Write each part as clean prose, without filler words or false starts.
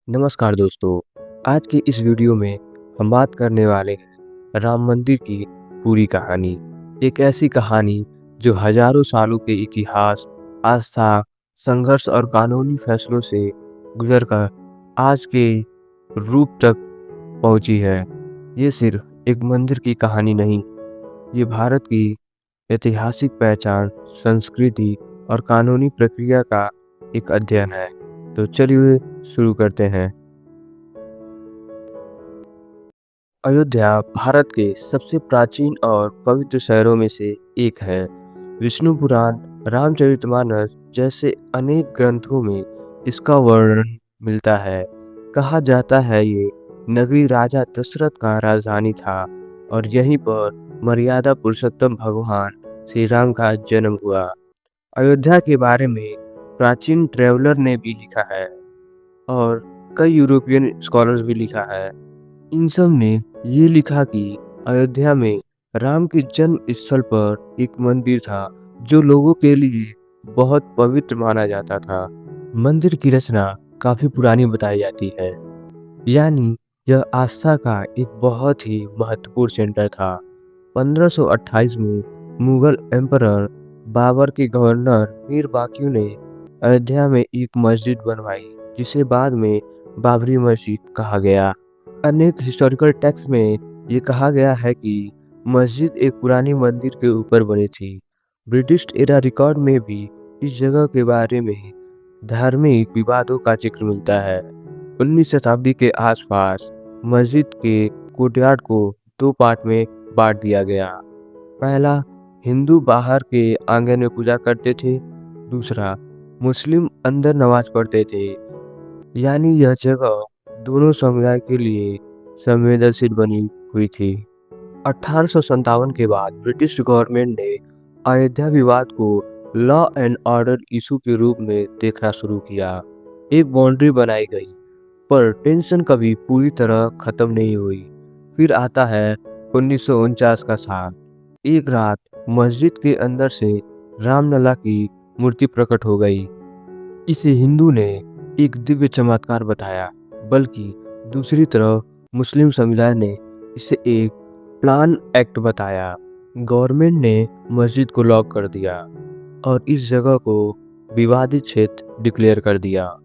नमस्कार दोस्तों। आज की इस वीडियो में हम बात करने वाले हैं राम मंदिर की पूरी कहानी। एक ऐसी कहानी जो हजारों सालों के इतिहास, आस्था, संघर्ष और कानूनी फैसलों से गुजरकर आज के रूप तक पहुंची है। ये सिर्फ एक मंदिर की कहानी नहीं, ये भारत की ऐतिहासिक पहचान, संस्कृति और कानूनी प्रक्रिया का एक अध्ययन है। तो चलिए शुरू करते हैं। अयोध्या भारत के सबसे प्राचीन और पवित्र शहरों में से एक है। विष्णु पुराण, रामचरितमानस जैसे अनेक ग्रंथों में इसका वर्णन मिलता है। कहा जाता है ये नगरी राजा दशरथ का राजधानी था और यहीं पर मर्यादा पुरुषोत्तम भगवान श्री राम का जन्म हुआ। अयोध्या के बारे में प्राचीन ट्रेवलर ने भी लिखा है और कई यूरोपियन स्कॉलर्स भी लिखा है। इन सब ने ये लिखा कि अयोध्या में राम के जन्म स्थल पर एक मंदिर था जो लोगों के लिए बहुत पवित्र माना जाता था। मंदिर की रचना काफी पुरानी बताई जाती है, यानी यह आस्था का एक बहुत ही महत्वपूर्ण सेंटर था। 1528 में मुगल एम्परर बाबर के गवर्नर मीर बाकिर ने अयोध्या में एक मस्जिद बनवाई जिसे बाद में बाबरी मस्जिद कहा गया। अनेक हिस्टोरिकल टेक्स्ट में ये कहा गया है कि मस्जिद एक पुरानी मंदिर के ऊपर बनी थी। ब्रिटिश एरा रिकॉर्ड में भी इस जगह के बारे में धार्मिक विवादों का जिक्र मिलता है। 19वीं शताब्दी के आसपास मस्जिद के कोर्टयार्ड को दो पार्ट में बांट दिया गया। पहला, हिंदू बाहर के आंगन में पूजा करते थे, दूसरा मुस्लिम अंदर नमाज पढ़ते थे। यानी यह जगह दोनों समुदाय के लिए संवेदनशील बनी हुई थी। 1857 के बाद ब्रिटिश गवर्नमेंट ने अयोध्या विवाद को लॉ एंड ऑर्डर इशू के रूप में देखना शुरू किया। एक बाउंड्री बनाई गई, पर टेंशन कभी पूरी तरह खत्म नहीं हुई। फिर आता है 1949 का साल। एक रात मस्जिद के अंदर से रामलला की मूर्ति प्रकट हो गई। इसे हिंदू ने एक दिव्य चमत्कार बताया, बल्कि दूसरी तरफ मुस्लिम समुदाय ने इसे एक प्लान एक्ट बताया। गवर्नमेंट ने मस्जिद को लॉक कर दिया और इस जगह को विवादित क्षेत्र डिक्लेयर कर दिया।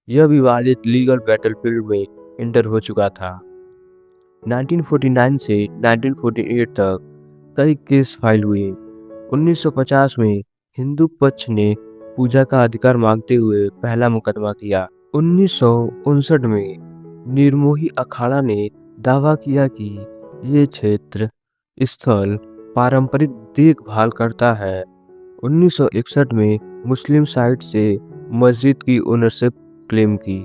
यह विवादित लीगल बैटलफील्ड में एंटर हो चुका था। 1949 से 1948 तक कई केस फाइल हुए। 1950 में हिंदू पक्ष ने पूजा का अधिकार मांगते हुए पहला मुकदमा किया। 1959 में निर्मोही अखाड़ा ने दावा किया कि ये क्षेत्र स्थल पारंपरिक देखभाल करता है। 1961 में मुस्लिम साइड से मस्जिद की ओनरशिप क्लेम की।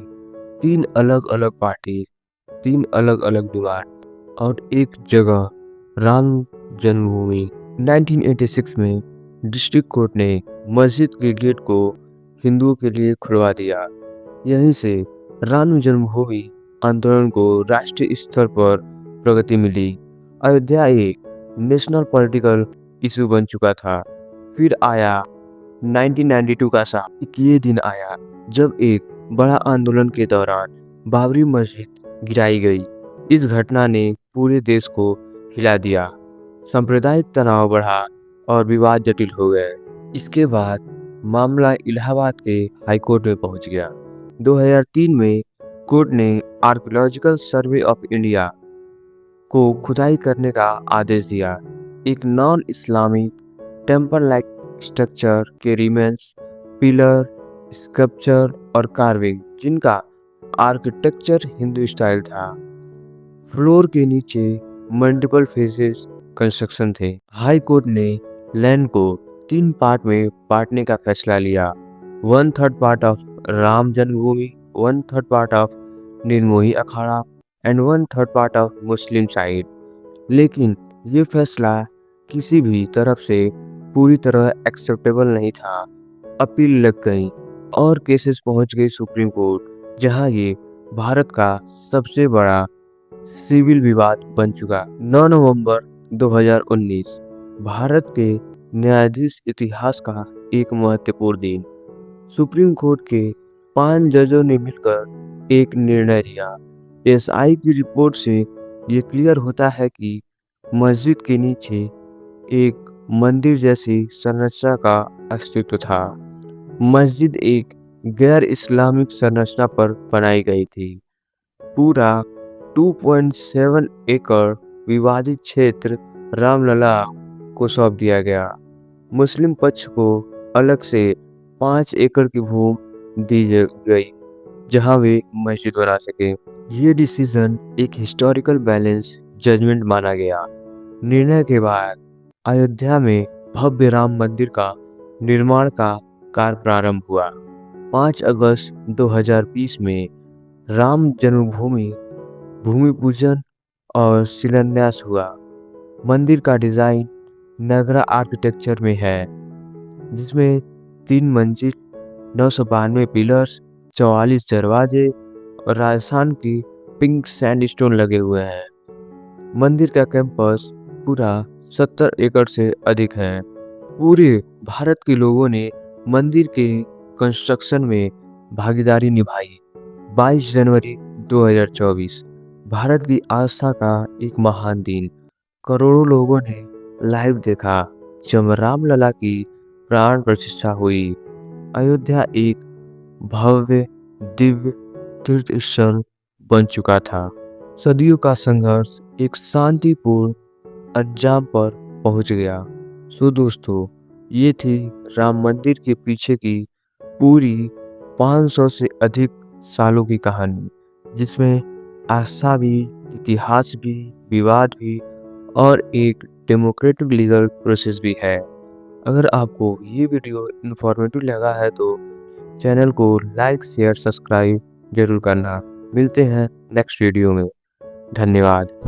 तीन अलग अलग पार्टी, तीन अलग अलग डिमांड और एक जगह राम जन्मभूमि। 1986 में डिस्ट्रिक्ट कोर्ट ने मस्जिद के गेट को हिंदुओं के लिए खुलवा दिया। यहीं से राम जन्मभूमि आंदोलन को राष्ट्रीय स्तर पर प्रगति मिली। अयोध्या एक नेशनल पॉलिटिकल इशू बन चुका था। फिर आया 1992 का साल। एक ये दिन आया जब एक बड़ा आंदोलन के दौरान बाबरी मस्जिद गिराई गई। इस घटना ने पूरे देश को हिला दिया। सांप्रदायिक तनाव बढ़ा और विवाद जटिल हो गए। इसके बाद मामला इलाहाबाद के हाईकोर्ट में पहुंच गया। 2003 में कोर्ट ने आर्कियोलॉजिकल सर्वे ऑफ इंडिया को खुदाई करने का आदेश दिया। एक non Islamic temple like structure के रिमेन्स, पिलर, स्कल्पचर और कार्विंग, जिनका आर्किटेक्चर हिंदू स्टाइल था। फ्लोर के नीचे मल्टीपल फेसेस कंस्ट्रक्शन थे। हाई कोर्ट ने लैंड को 3 पार्ट में बांटने का फैसला लिया। 1/3 part of Ram Janmabhoomi, 1/3 part of Nirmohi Akhara and 1/3 part of Muslim side. लेकिन ये फैसला किसी भी तरफ से पूरी तरह एक्सेप्टेबल नहीं था। अपील लग गई और केसेस पहुंच गई सुप्रीम कोर्ट, जहां ये भारत का सबसे बड़ा सिविल विवाद बन चुका। 9 नवंबर 2019 भारत के न्यायाधीश इतिहास का एक महत्वपूर्ण दिन। सुप्रीम कोर्ट के 5 जजों ने मिलकर एक निर्णय लिया। एसआई की रिपोर्ट से ये क्लियर होता है कि मस्जिद के नीचे एक मंदिर जैसी संरचना का अस्तित्व था। मस्जिद एक गैर इस्लामिक संरचना पर बनाई गई थी। पूरा 2.7 एकड़ विवादित क्षेत्र रामलला को सौंप दिया गया। मुस्लिम पक्ष को अलग से 5 एकड़ की भूमि दी गई, जहां वे मस्जिद बना सके। ये डिसीजन एक हिस्टोरिकल बैलेंस जजमेंट माना गया। निर्णय के बाद अयोध्या में भव्य राम मंदिर का निर्माण का कार्य प्रारंभ हुआ। 5 अगस्त 2020 में राम जन्मभूमि भूमि पूजन और शिलान्यास हुआ। मंदिर का डिजाइन नगरा आर्किटेक्चर में है, जिसमें 3 मंजिल, 992 पिलर्स, 44 दरवाजे और राजस्थान की पिंक सैंडस्टोन लगे हुए हैं। मंदिर का कैंपस पूरा 70 एकड़ से अधिक है। पूरे भारत के लोगों ने मंदिर के कंस्ट्रक्शन में भागीदारी निभाई। 22 जनवरी 2024 भारत की आस्था का एक महान दिन। करोड़ों लोगों ने लाइव देखा जब रामलला की प्राण प्रतिष्ठा हुई। अयोध्या एक भव्य दिव्य तीर्थ स्थल बन चुका था। सदियों का संघर्ष एक शांतिपूर्ण अंजाम पर पहुंच गया। सो दोस्तों, ये थी राम मंदिर के पीछे की पूरी 500 से अधिक सालों की कहानी, जिसमें आस्था भी, इतिहास भी, विवाद भी और एक डेमोक्रेटिक लीगल प्रोसेस भी है। अगर आपको ये वीडियो इन्फॉर्मेटिव लगा है तो चैनल को लाइक, शेयर, सब्सक्राइब जरूर करना। मिलते हैं नेक्स्ट वीडियो में। धन्यवाद।